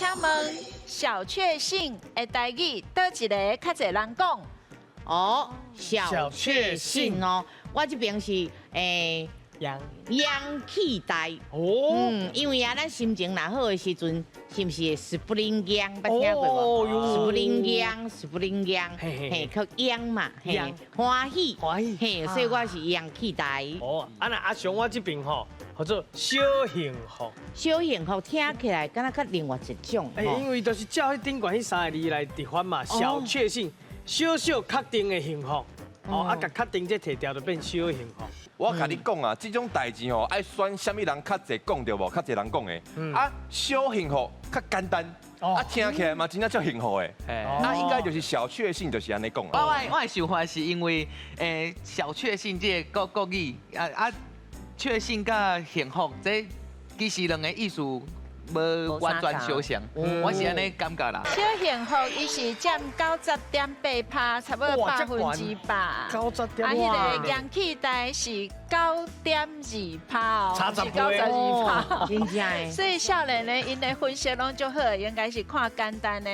请问小确幸的台语，倒一个较侪人讲？哦，小确幸哦，我这边是阳气大哦，因为啊，咱心情若好的时阵，是不是 spring 阳？捌听过无？spring 阳，嘿，靠阳嘛，嘿，欢喜，嘿，所以我是阳气大。哦，啊那阿雄我这边吼，叫做小幸福。小幸福听起来敢若较另外一种。因为就是照迄顶管迄三个字来直翻嘛，小确幸，小小确定的幸福。哦，啊，甲确定这摕掉就变小幸福。我甲你讲啊，这种代志吼，爱选什么人较侪讲着无？较侪人讲的。啊，小幸福较简单，啊，听起来嘛真正足幸福的。啊，应该就是小确幸，就是安尼讲。我的想法是因为小确幸这个国语确幸甲幸福这其实两个意思无完全相像，我是安尼感觉啦。小幸福伊是占90.8%，差不多100%。90.8%。啊，迄个阳气大是9.2%哦，差10倍92%。真正的。所以少年呢，因的分析拢足好，应该是看简单的。